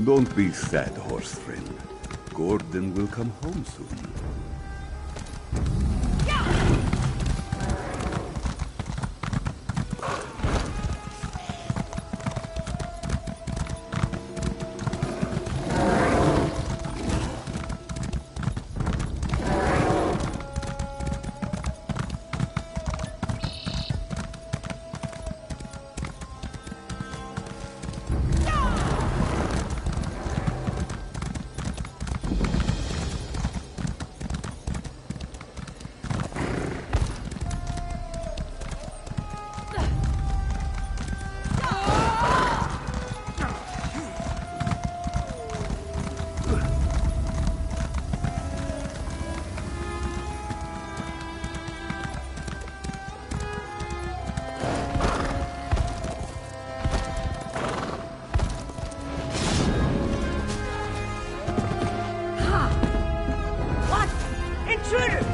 Don't be sad, horse friend. Gordon will come home soon. Intruders!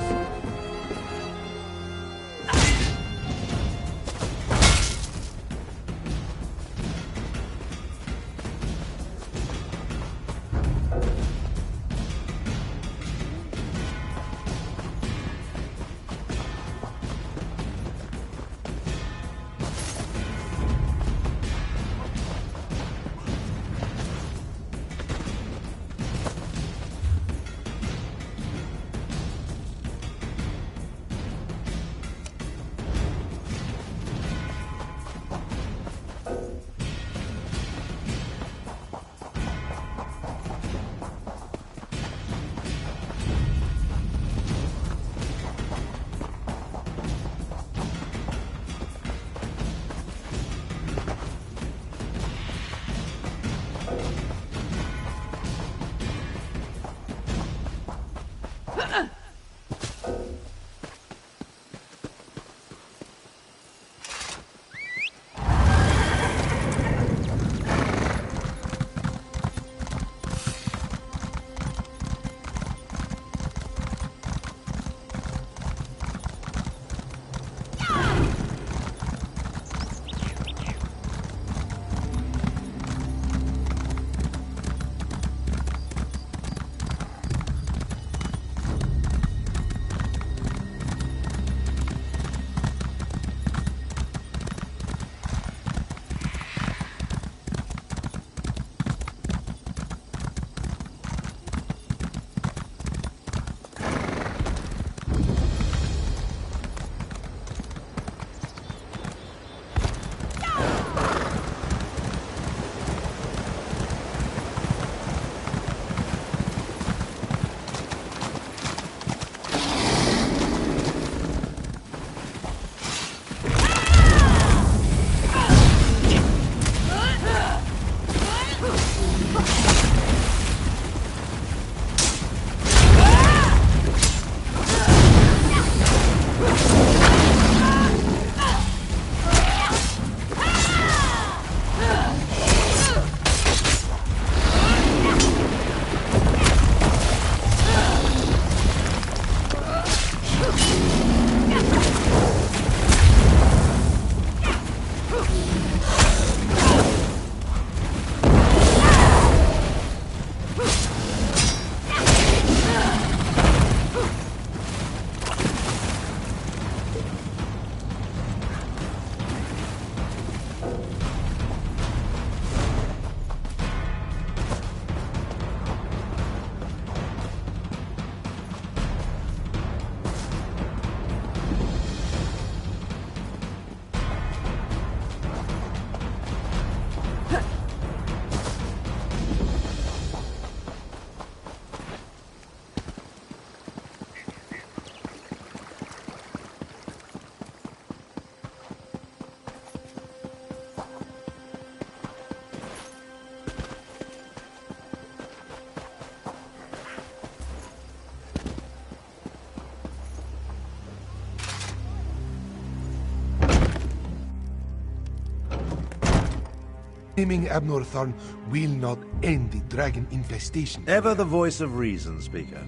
Naming Abnorthorn will not end the dragon infestation. Ever the voice of reason, Speaker.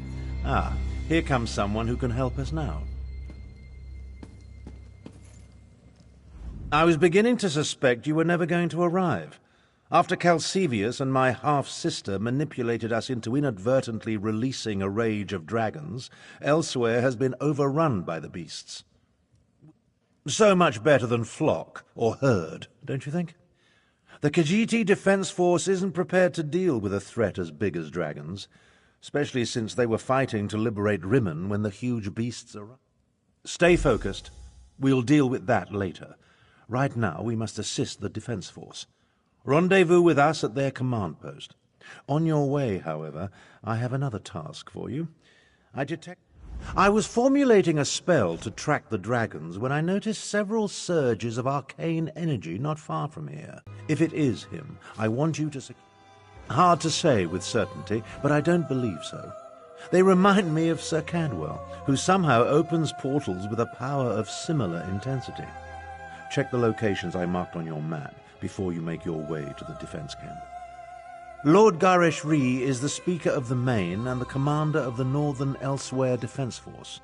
Ah, here comes someone who can help us now. I was beginning to suspect you were never going to arrive. After Calcevius and my half-sister manipulated us into inadvertently releasing a rage of dragons, Elsewhere has been overrun by the beasts. So much better than flock or herd, don't you think? The Khajiit Defense Force isn't prepared to deal with a threat as big as dragons, especially since they were fighting to liberate Rimmon when the huge beasts arrived. Stay focused. We'll deal with that later. Right now, we must assist the Defense Force. Rendezvous with us at their command post. On your way, however, I have another task for you. I was formulating a spell to track the dragons when I noticed several surges of arcane energy not far from here. If it is him, I want you to... Hard to say with certainty, but I don't believe so. They remind me of Sir Cadwell, who somehow opens portals with a power of similar intensity. Check the locations I marked on your map before you make your way to the defense camp. Lord Garesh Ree is the Speaker of the Main and the commander of the Northern ELSWEYR Defense Force.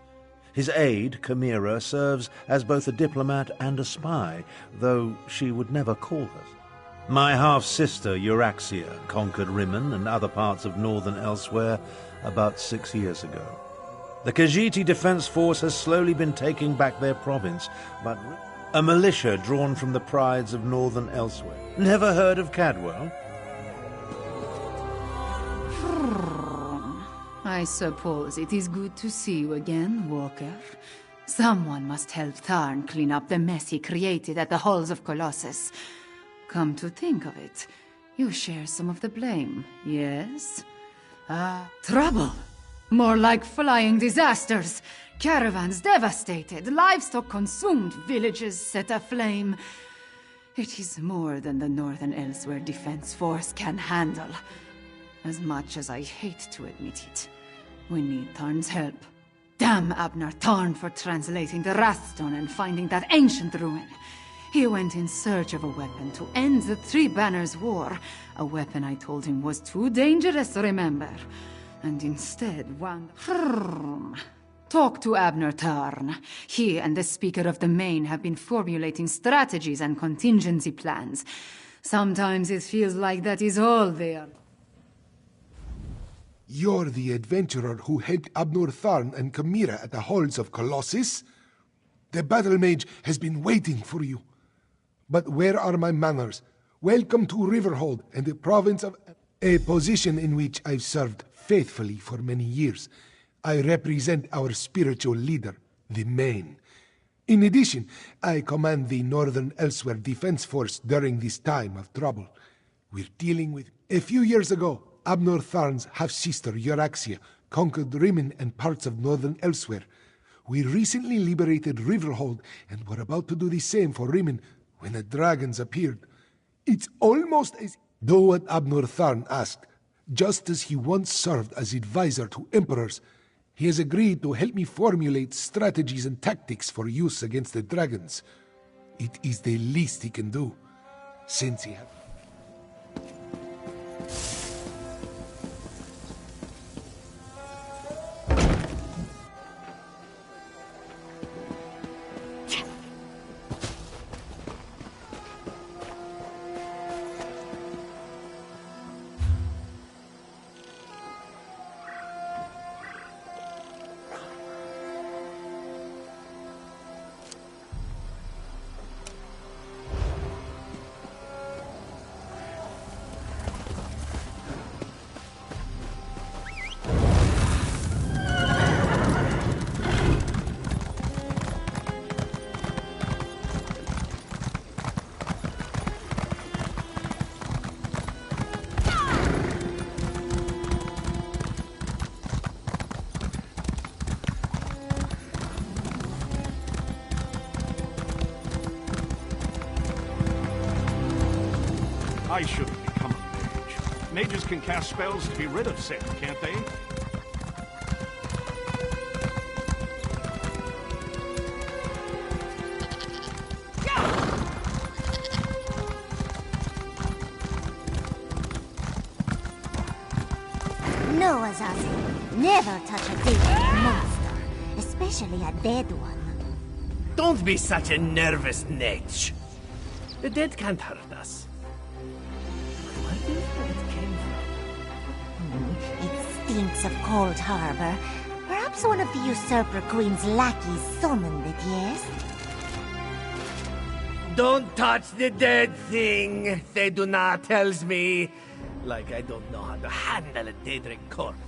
His aide, Chimera, serves as both a diplomat and a spy, though she would never call herself. My half-sister, Euraxia, conquered Rimmon and other parts of Northern ELSWEYR about 6 years ago. The Khajiit Defense Force has slowly been taking back their province, but a militia drawn from the prides of Northern ELSWEYR. Never heard of Cadwell? I suppose it is good to see you again, Walker. Someone must help Tharn clean up the mess he created at the Halls of Colossus. Come to think of it, you share some of the blame, yes? Trouble! More like flying disasters. Caravans devastated, livestock consumed, villages set aflame. It is more than the Northern ELSWEYR Defense Force can handle. As much as I hate to admit it, We need Tarn's help. Damn Abner Tarn for translating the Wrathstone and finding that ancient ruin. He went in search of a weapon to end the Three Banners War. A weapon I told him was too dangerous, remember? And instead wound... Talk to Abner Tarn. He and the Speaker of the Main have been formulating strategies and contingency plans. Sometimes it feels like that is all they are. You're the adventurer who helped Abner Tharn and Chimera at the halls of Colossus? The battle mage has been waiting for you. But where are my manners? Welcome to Riverhold and the province of... a position in which I've served faithfully for many years. I represent our spiritual leader, the Main. In addition, I command the Northern ELSWEYR Defense Force during this time of trouble. We're dealing with... A few years ago, Abner Tharn's half-sister, Euraxia, conquered Rimmon and parts of Northern ELSWEYR. We recently liberated Riverhold, and were about to do the same for Rimmon when the dragons appeared. It's almost as... Do what Abner Tharn asked. Just as he once served as advisor to emperors, he has agreed to help me formulate strategies and tactics for use against the dragons. It is the least he can do, since he has... I shouldn't become a mage. Mages can cast spells to be rid of sin, can't they? No, Azazel. Never touch a dead monster, especially a dead one. Don't be such a nervous netch. The dead can't hurt us. Where do you think it came from? It stinks of Cold Harbor. Perhaps one of the Usurper Queen's lackeys summoned it, yes? Don't touch the dead thing, Theduna tells me. Like I don't know how to handle a Daedric corpse.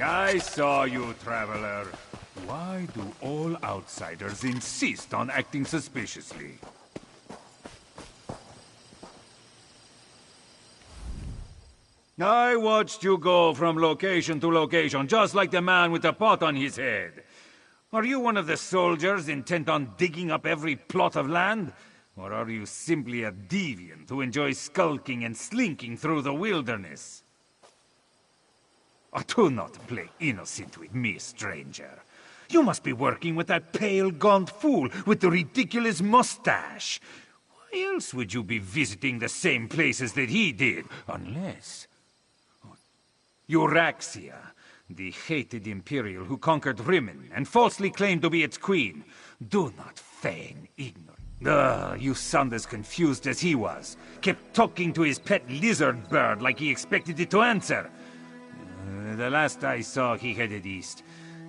I saw you, traveler. Why do all outsiders insist on acting suspiciously? I watched you go from location to location, just like the man with the pot on his head. Are you one of the soldiers intent on digging up every plot of land? Or are you simply a deviant who enjoys skulking and slinking through the wilderness? Oh, do not play innocent with me, stranger. You must be working with that pale, gaunt fool with the ridiculous mustache. Why else would you be visiting the same places that he did? Unless... Euraxia, the hated Imperial who conquered Rimmon and falsely claimed to be its queen. Do not feign ignorance. You sound as confused as he was. Kept talking to his pet lizard bird like he expected it to answer. The last I saw, he headed east.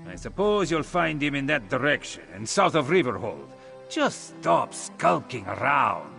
I suppose you'll find him in that direction, and south of Riverhold. Just stop skulking around.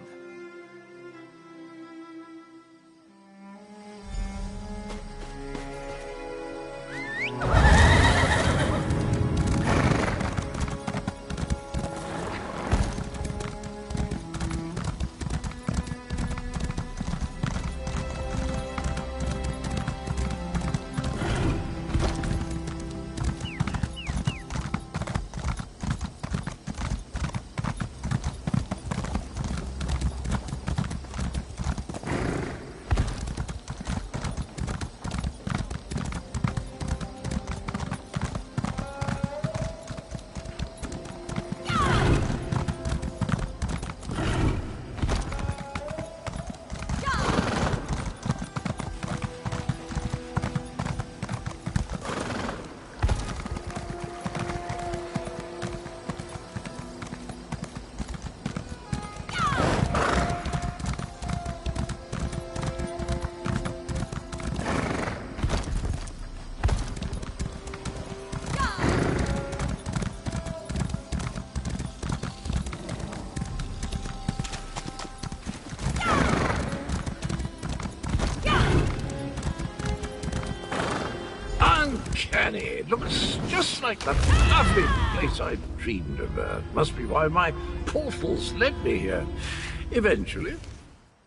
Uncanny. It looks just like the lovely place I dreamed of. Must be why my portals led me here. Eventually.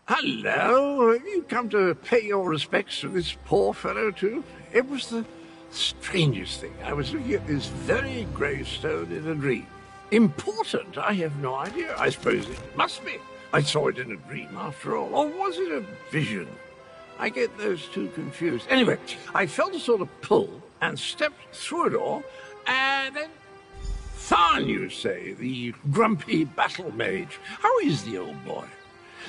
Hello. Have you come to pay your respects to this poor fellow, too? It was the strangest thing. I was looking at this very gravestone in a dream. Important? I have no idea. I suppose it must be. I saw it in a dream, after all. Or was it a vision? I get those two confused. Anyway, I felt a sort of pull and stepped through a door, and then... Tharn, you say, the grumpy battle mage. How is the old boy?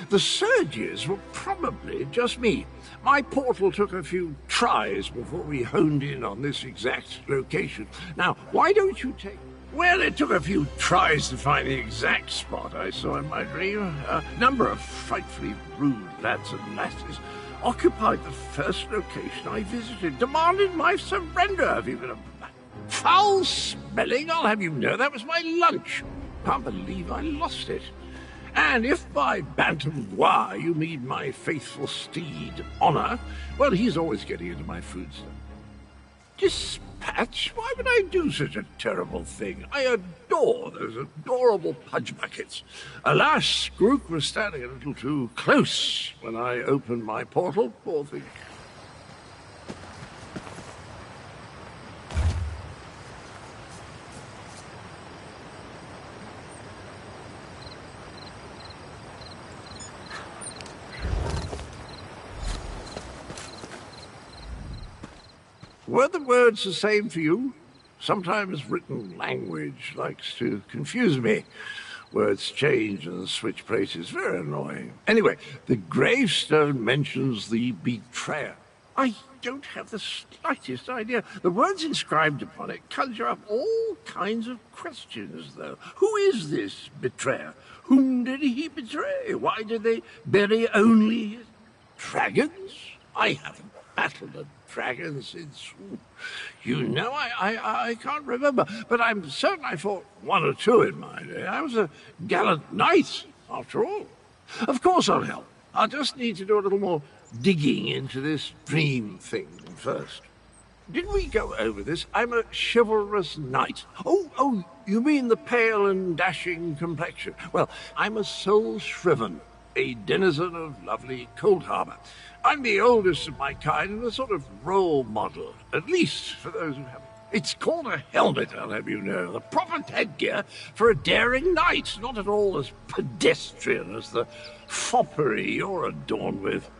The surges were probably just me. My portal took a few tries before we honed in on this exact location. Now, why don't you take... Well, it took a few tries to find the exact spot I saw in my dream. A number of frightfully rude lads and lasses occupied the first location I visited, demanded my surrender. Have you been a foul smelling? I'll have you know that was my lunch. Can't believe I lost it. And if by bantam bois you mean my faithful steed, Honor, well, he's always getting into my food stuff. Dispatch? Why would I do such a terrible thing? I adore those adorable pudge buckets. Alas, Grook was standing a little too close when I opened my portal, poor thing. Were the words the same for you? Sometimes written language likes to confuse me. Words change and switch places. Very annoying. Anyway, the gravestone mentions the betrayer. I don't have the slightest idea. The words inscribed upon it conjure up all kinds of questions, though. Who is this betrayer? Whom did he betray? Why did they bury only his dragons? I haven't battled a dragon since, you know, I can't remember, but I'm certain I fought one or two in my day. I was a gallant knight, after all. Of course I'll help. I'll just need to do a little more digging into this dream thing first. Did we go over this? I'm a chivalrous knight. Oh, you mean the pale and dashing complexion? Well, I'm a soul shriven, a denizen of lovely Cold Harbor. I'm the oldest of my kind and a sort of role model, at least for those who haven't. It's called a helmet, I'll have you know, the proper headgear for a daring knight, not at all as pedestrian as the foppery you're adorned with.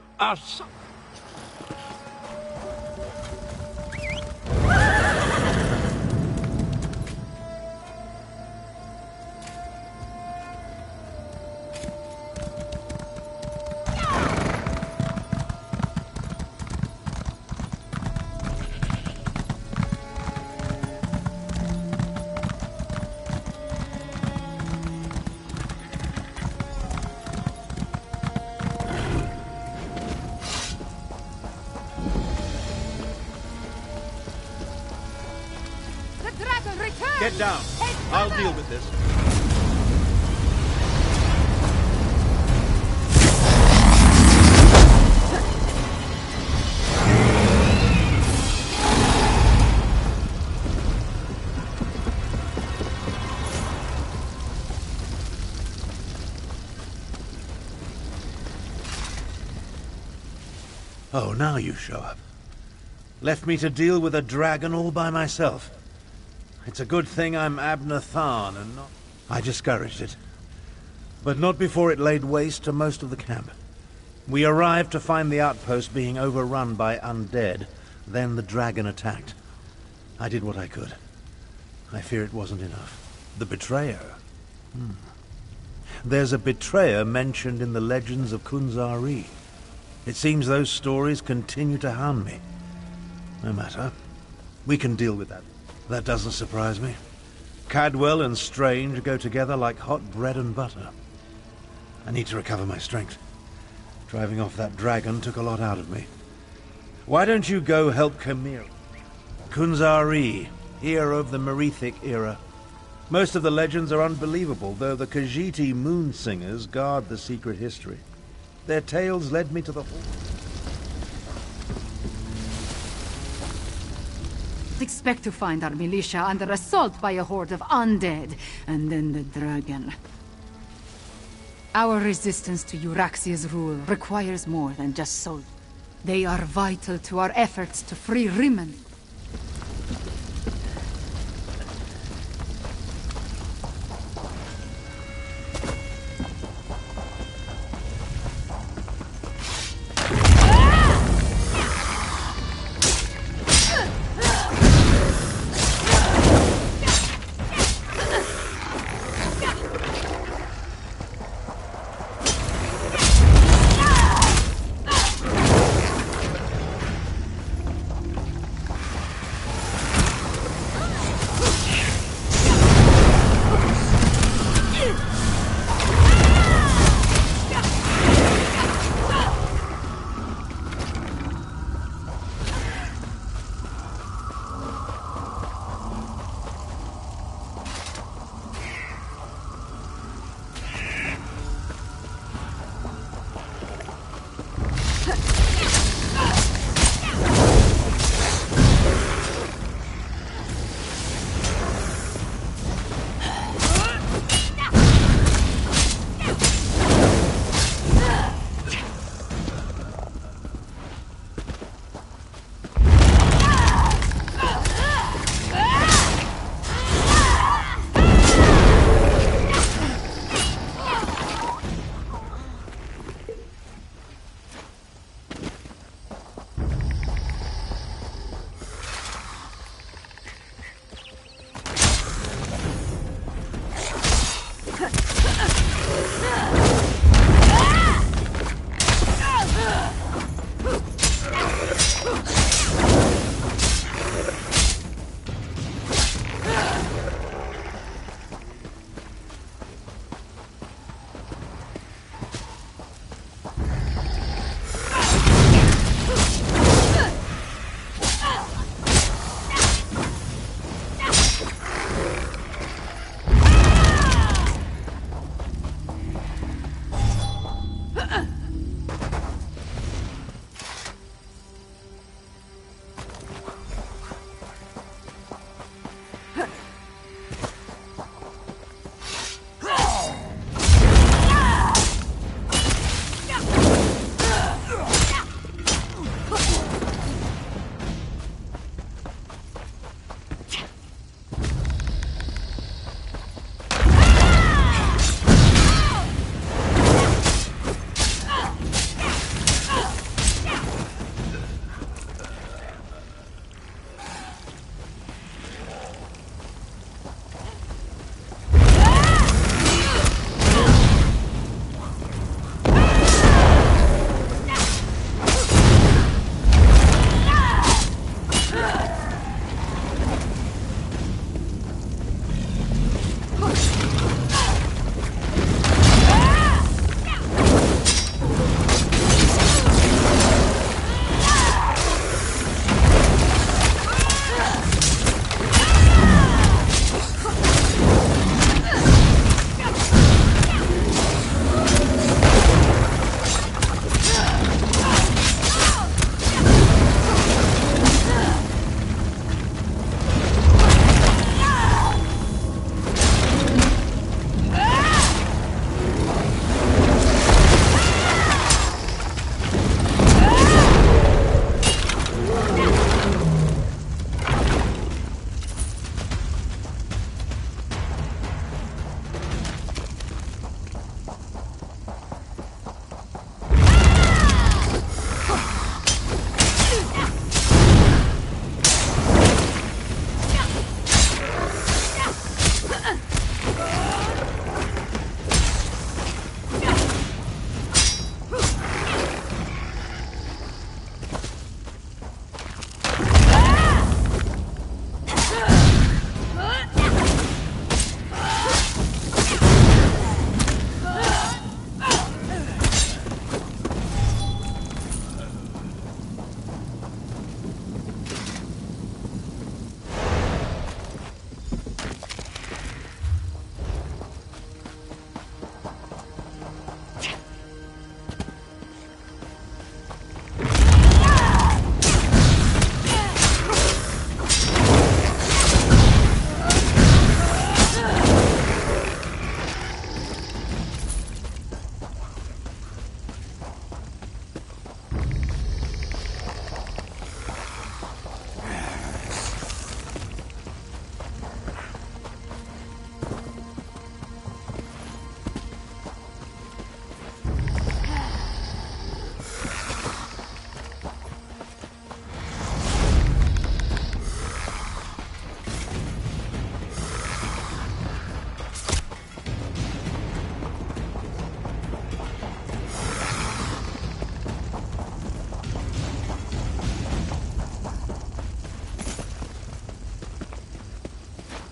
Get down. I'll deal with this. Oh, now you show up. Left me to deal with a dragon all by myself. It's a good thing I'm Abner Tharn and not... I discouraged it. But not before it laid waste to most of the camp. We arrived to find the outpost being overrun by undead. Then the dragon attacked. I did what I could. I fear it wasn't enough. The betrayer. There's a betrayer mentioned in the legends of Kunzari. It seems those stories continue to hound me. No matter. We can deal with that. That doesn't surprise me. Cadwell and Strange go together like hot bread and butter. I need to recover my strength. Driving off that dragon took a lot out of me. Why don't you go help Khmer? Kunzari, hero of the Merethic era. Most of the legends are unbelievable, though the Khajiiti moon singers guard the secret history. Their tales led me to the hall. Expect to find our militia under assault by a horde of undead, and then the dragon. Our resistance to Euraxia's rule requires more than just soldiers. They are vital to our efforts to free Rimmon.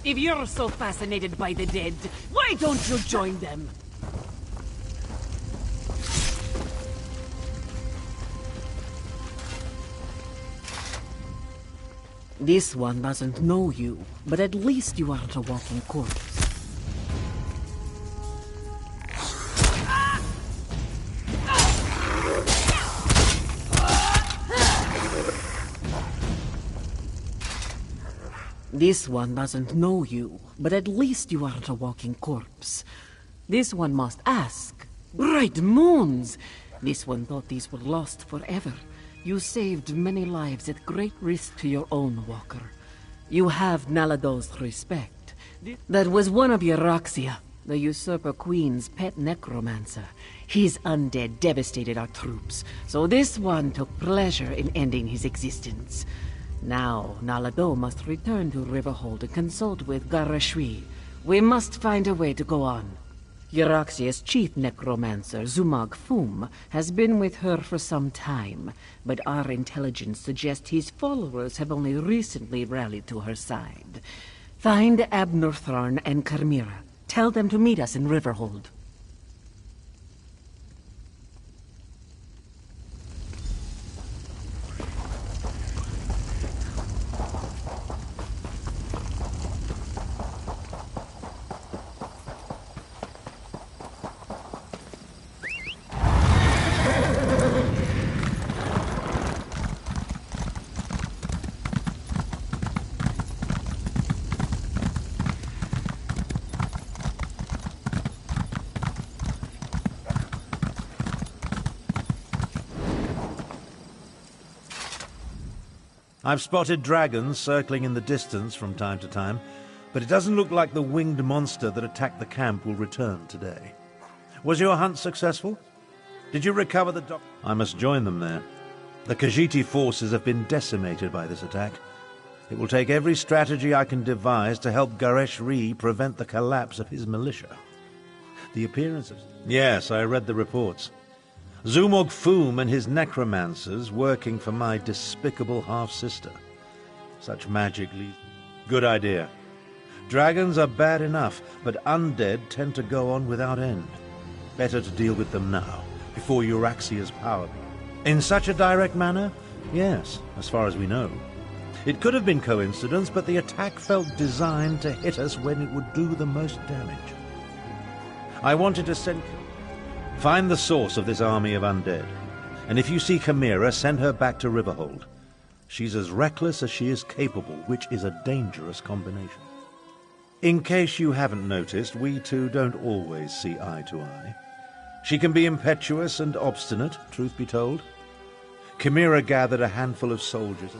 If you're so fascinated by the dead, why don't you join them? This one doesn't know you, but at least you aren't a walking corpse. This one doesn't know you, but at least you aren't a walking corpse. This one must ask. Bright moons! This one thought these were lost forever. You saved many lives at great risk to your own, Walker. You have Nalado's respect. That was one of Euroxia, the Usurper Queen's pet necromancer. His undead devastated our troops, so this one took pleasure in ending his existence. Now, Nalado must return to Riverhold and consult with Garashri. We must find a way to go on. Euroxia's chief necromancer, Zumag Fum, has been with her for some time, but our intelligence suggests his followers have only recently rallied to her side. Find Abnortharn and Carmira. Tell them to meet us in Riverhold. I've spotted dragons circling in the distance from time to time, but it doesn't look like the winged monster that attacked the camp will return today. Was your hunt successful? Did you recover the I must join them there. The Khajiiti forces have been decimated by this attack. It will take every strategy I can devise to help Gareshri prevent the collapse of his militia. The appearance of... Yes, I read the reports. Zumog Fum and his necromancers working for my despicable half-sister. Such magic leads... Good idea. Dragons are bad enough, but undead tend to go on without end. Better to deal with them now, before Euraxia's power... In such a direct manner? Yes, as far as we know. It could have been coincidence, but the attack felt designed to hit us when it would do the most damage. I wanted to send... Find the source of this army of undead, and if you see Chimera, send her back to Riverhold. She's as reckless as she is capable, which is a dangerous combination. In case you haven't noticed, we two don't always see eye to eye. She can be impetuous and obstinate, truth be told. Chimera gathered a handful of soldiers...